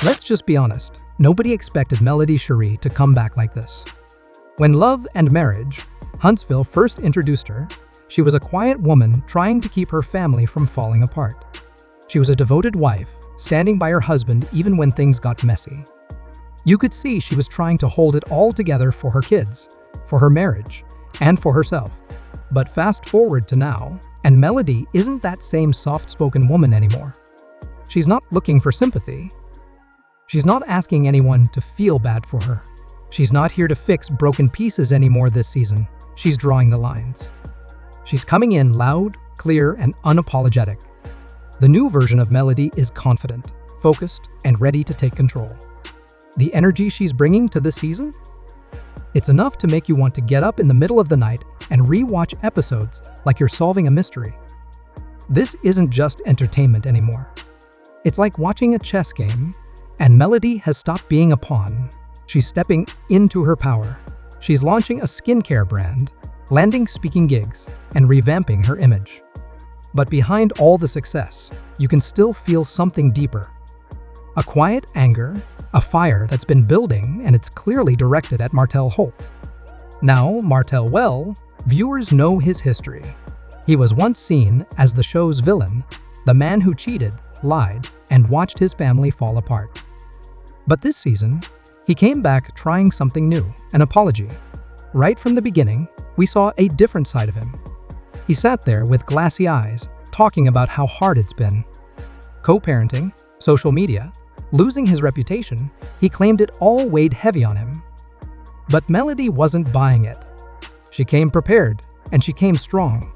Let's just be honest, nobody expected Melody Shari to come back like this. When Love and Marriage, Huntsville first introduced her, she was a quiet woman trying to keep her family from falling apart. She was a devoted wife, standing by her husband even when things got messy. You could see she was trying to hold it all together for her kids, for her marriage, and for herself. But fast forward to now, and Melody isn't that same soft-spoken woman anymore. She's not looking for sympathy. She's not asking anyone to feel bad for her. She's not here to fix broken pieces anymore this season. She's drawing the lines. She's coming in loud, clear, and unapologetic. The new version of Melody is confident, focused, and ready to take control. The energy she's bringing to this season? It's enough to make you want to get up in the middle of the night and re-watch episodes like you're solving a mystery. This isn't just entertainment anymore. It's like watching a chess game, and Melody has stopped being a pawn. She's stepping into her power. She's launching a skincare brand, landing speaking gigs, and revamping her image. But behind all the success, you can still feel something deeper. A quiet anger, a fire that's been building, and it's clearly directed at Martell Holt. Now, Martell, well, viewers know his history. He was once seen as the show's villain, the man who cheated, lied, and watched his family fall apart. But this season, he came back trying something new, an apology. Right from the beginning, we saw a different side of him. He sat there with glassy eyes, talking about how hard it's been. Co-parenting, social media, losing his reputation, he claimed it all weighed heavy on him. But Melody wasn't buying it. She came prepared, and she came strong.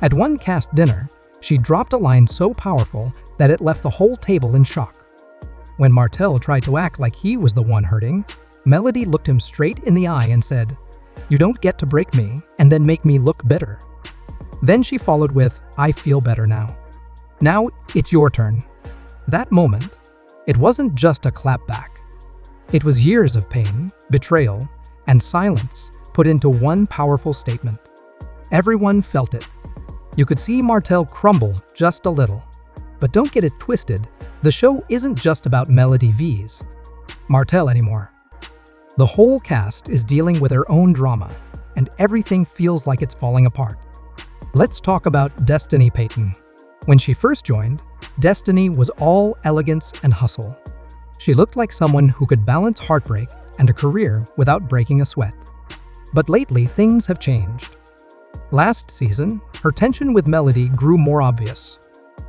At one cast dinner, she dropped a line so powerful that it left the whole table in shock. When Martell tried to act like he was the one hurting, Melody looked him straight in the eye and said, "You don't get to break me and then make me look bitter." Then she followed with, "I feel better now. Now it's your turn." That moment, it wasn't just a clapback. It was years of pain, betrayal, and silence put into one powerful statement. Everyone felt it. You could see Martell crumble just a little. But don't get it twisted, the show isn't just about Melody vs. Martell anymore. The whole cast is dealing with their own drama, and everything feels like it's falling apart. Let's talk about Destiny Payton. When she first joined, Destiny was all elegance and hustle. She looked like someone who could balance heartbreak and a career without breaking a sweat. But lately, things have changed. Last season, her tension with Melody grew more obvious.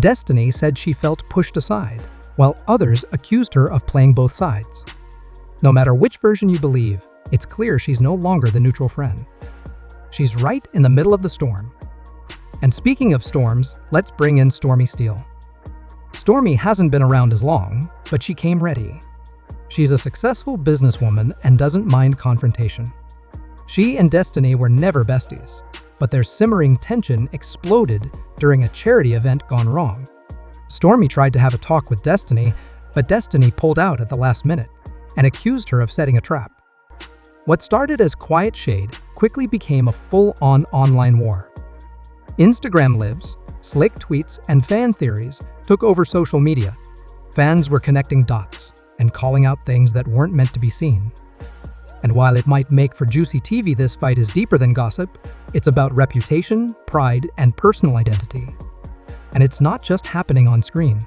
Destiny said she felt pushed aside, while others accused her of playing both sides. No matter which version you believe, it's clear she's no longer the neutral friend. She's right in the middle of the storm. And speaking of storms, let's bring in Stormy Steele. Stormy hasn't been around as long, but she came ready. She's a successful businesswoman and doesn't mind confrontation. She and Destiny were never besties, but their simmering tension exploded during a charity event gone wrong. Stormy tried to have a talk with Destiny, but Destiny pulled out at the last minute and accused her of setting a trap. What started as quiet shade quickly became a full-on online war. Instagram lives, slick tweets, and fan theories took over social media. Fans were connecting dots and calling out things that weren't meant to be seen. And while it might make for juicy TV, this fight is deeper than gossip. It's about reputation, pride, and personal identity. And it's not just happening on screen.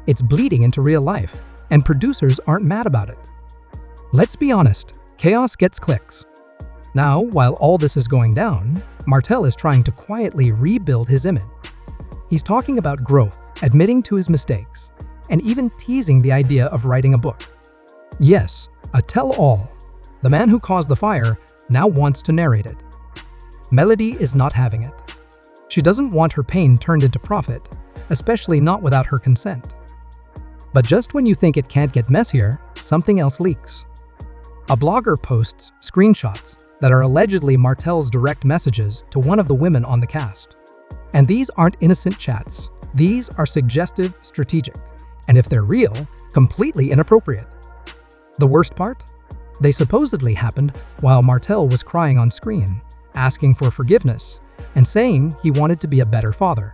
It's bleeding into real life, and producers aren't mad about it. Let's be honest, chaos gets clicks. Now, while all this is going down, Martell is trying to quietly rebuild his image. He's talking about growth, admitting to his mistakes, and even teasing the idea of writing a book. Yes, a tell-all. The man who caused the fire now wants to narrate it. Melody is not having it. She doesn't want her pain turned into profit, especially not without her consent. But just when you think it can't get messier, something else leaks. A blogger posts screenshots that are allegedly Martell's direct messages to one of the women on the cast. And these aren't innocent chats. These are suggestive, strategic, and if they're real, completely inappropriate. The worst part? They supposedly happened while Martell was crying on screen, asking for forgiveness, and saying he wanted to be a better father.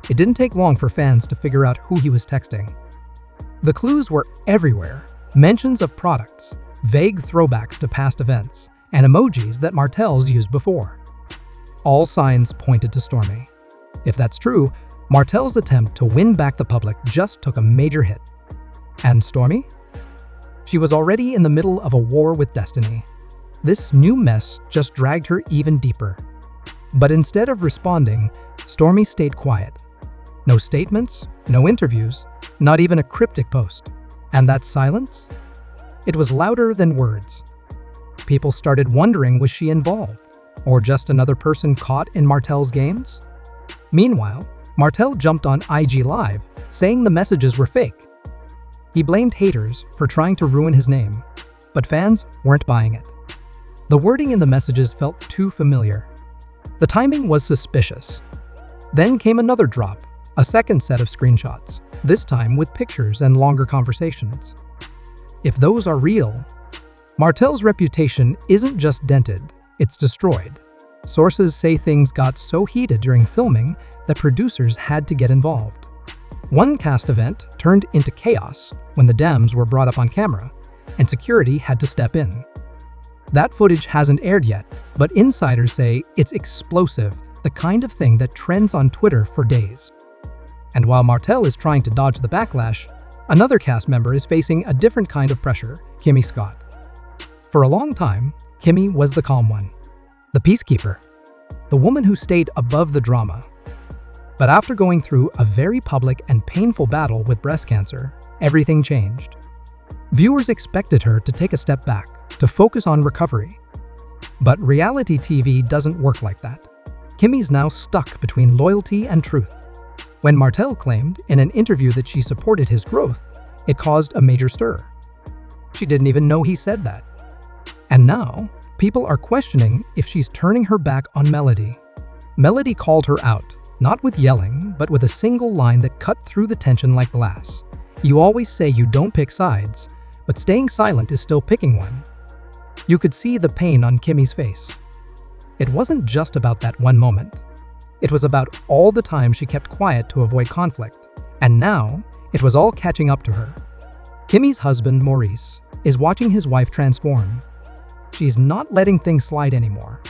It didn't take long for fans to figure out who he was texting. The clues were everywhere. Mentions of products, vague throwbacks to past events, and emojis that Martell's used before. All signs pointed to Stormy. If that's true, Martell's attempt to win back the public just took a major hit. And Stormy? She was already in the middle of a war with destiny. This new mess just dragged her even deeper. But instead of responding, Stormy stayed quiet. No statements, no interviews, not even a cryptic post. And that silence? It was louder than words. People started wondering, was she involved? Or just another person caught in Martell's games? Meanwhile, Martell jumped on IG Live, saying the messages were fake. He blamed haters for trying to ruin his name, but fans weren't buying it. The wording in the messages felt too familiar. The timing was suspicious. Then came another drop, a second set of screenshots, this time with pictures and longer conversations. If those are real, Martell's reputation isn't just dented, it's destroyed. Sources say things got so heated during filming that producers had to get involved. One cast event turned into chaos when the Dems were brought up on camera, and security had to step in. That footage hasn't aired yet, but insiders say it's explosive, the kind of thing that trends on Twitter for days. And while Martell is trying to dodge the backlash, another cast member is facing a different kind of pressure, Kimmy Scott. For a long time, Kimmy was the calm one, the peacekeeper, the woman who stayed above the drama. But after going through a very public and painful battle with breast cancer, everything changed. Viewers expected her to take a step back, to focus on recovery. But reality TV doesn't work like that. Kimmy's now stuck between loyalty and truth. When Martell claimed in an interview that she supported his growth, it caused a major stir. She didn't even know he said that. And now, people are questioning if she's turning her back on Melody. Melody called her out, not with yelling, but with a single line that cut through the tension like glass. You always say you don't pick sides, but staying silent is still picking one. You could see the pain on Kimmy's face. It wasn't just about that one moment. It was about all the time she kept quiet to avoid conflict. And now, it was all catching up to her. Kimmy's husband, Maurice, is watching his wife transform. She's not letting things slide anymore.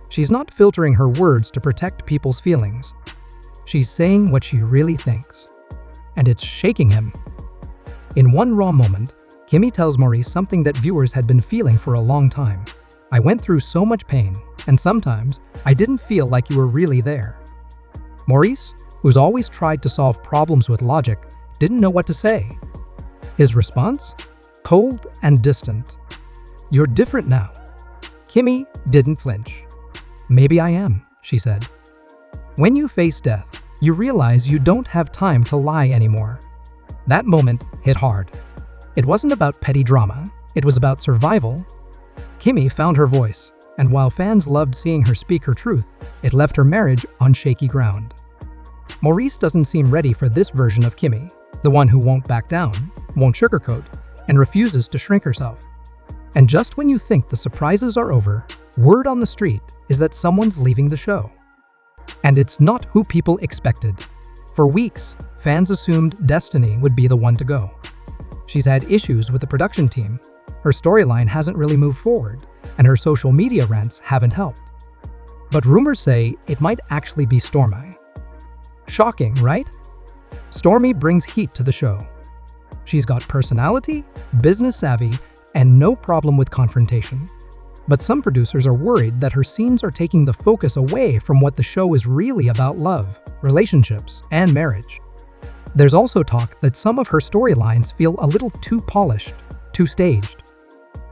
She's not filtering her words to protect people's feelings. She's saying what she really thinks. And it's shaking him. In one raw moment, Kimmy tells Maurice something that viewers had been feeling for a long time. I went through so much pain, and sometimes I didn't feel like you were really there. Maurice, who's always tried to solve problems with logic, didn't know what to say. His response? Cold and distant. You're different now. Kimmy didn't flinch. Maybe I am, she said. When you face death, you realize you don't have time to lie anymore. That moment hit hard. It wasn't about petty drama, it was about survival. Kimmy found her voice, and while fans loved seeing her speak her truth, it left her marriage on shaky ground. Maurice doesn't seem ready for this version of Kimmy, the one who won't back down, won't sugarcoat, and refuses to shrink herself. And just when you think the surprises are over, word on the street is that someone's leaving the show. And it's not who people expected. For weeks, fans assumed Destiny would be the one to go. She's had issues with the production team, her storyline hasn't really moved forward, and her social media rants haven't helped. But rumors say it might actually be Stormy. Shocking, right? Stormy brings heat to the show. She's got personality, business savvy, and no problem with confrontation. But some producers are worried that her scenes are taking the focus away from what the show is really about: love, relationships, and marriage. There's also talk that some of her storylines feel a little too polished, too staged.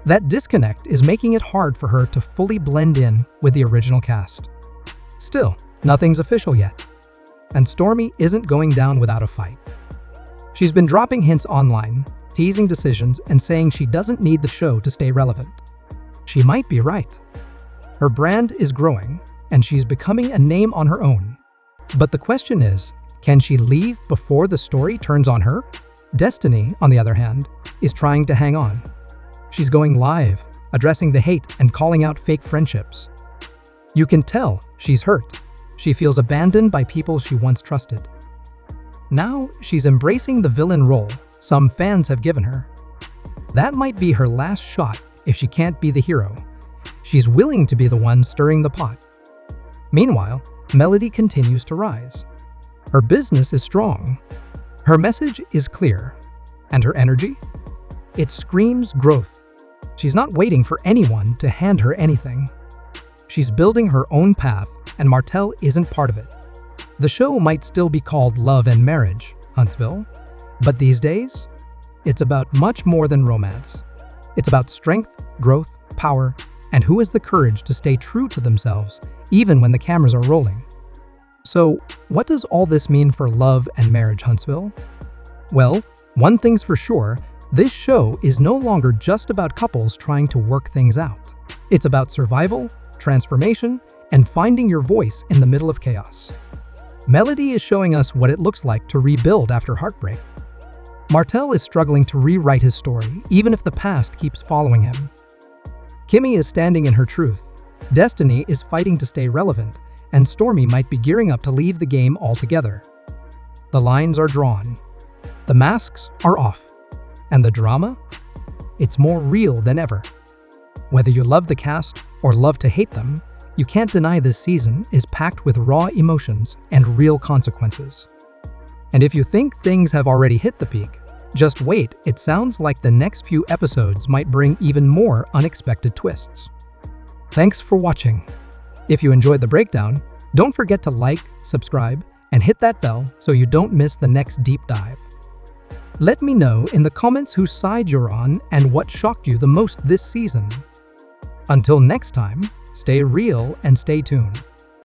That disconnect is making it hard for her to fully blend in with the original cast. Still, nothing's official yet. And Stormy isn't going down without a fight. She's been dropping hints online, teasing decisions, and saying she doesn't need the show to stay relevant. She might be right. Her brand is growing, and she's becoming a name on her own. But the question is, can she leave before the story turns on her? Destiny, on the other hand, is trying to hang on. She's going live, addressing the hate and calling out fake friendships. You can tell she's hurt. She feels abandoned by people she once trusted. Now she's embracing the villain role, some fans have given her. That might be her last shot if she can't be the hero. She's willing to be the one stirring the pot. Meanwhile, Melody continues to rise. Her business is strong. Her message is clear. And her energy? It screams growth. She's not waiting for anyone to hand her anything. She's building her own path, and Martell isn't part of it. The show might still be called Love and Marriage, Huntsville, but these days, it's about much more than romance. It's about strength, growth, power, and who has the courage to stay true to themselves, even when the cameras are rolling. So, what does all this mean for Love and Marriage, Huntsville? Well, one thing's for sure, this show is no longer just about couples trying to work things out. It's about survival, transformation, and finding your voice in the middle of chaos. Melody is showing us what it looks like to rebuild after heartbreak. Martell is struggling to rewrite his story, even if the past keeps following him. Kimmy is standing in her truth. Destiny is fighting to stay relevant, and Stormy might be gearing up to leave the game altogether. The lines are drawn. The masks are off. And the drama? It's more real than ever. Whether you love the cast or love to hate them, you can't deny this season is packed with raw emotions and real consequences. And if you think things have already hit the peak, just wait, it sounds like the next few episodes might bring even more unexpected twists. Thanks for watching. If you enjoyed the breakdown, don't forget to like, subscribe, and hit that bell so you don't miss the next deep dive. Let me know in the comments whose side you're on and what shocked you the most this season. Until next time, stay real and stay tuned.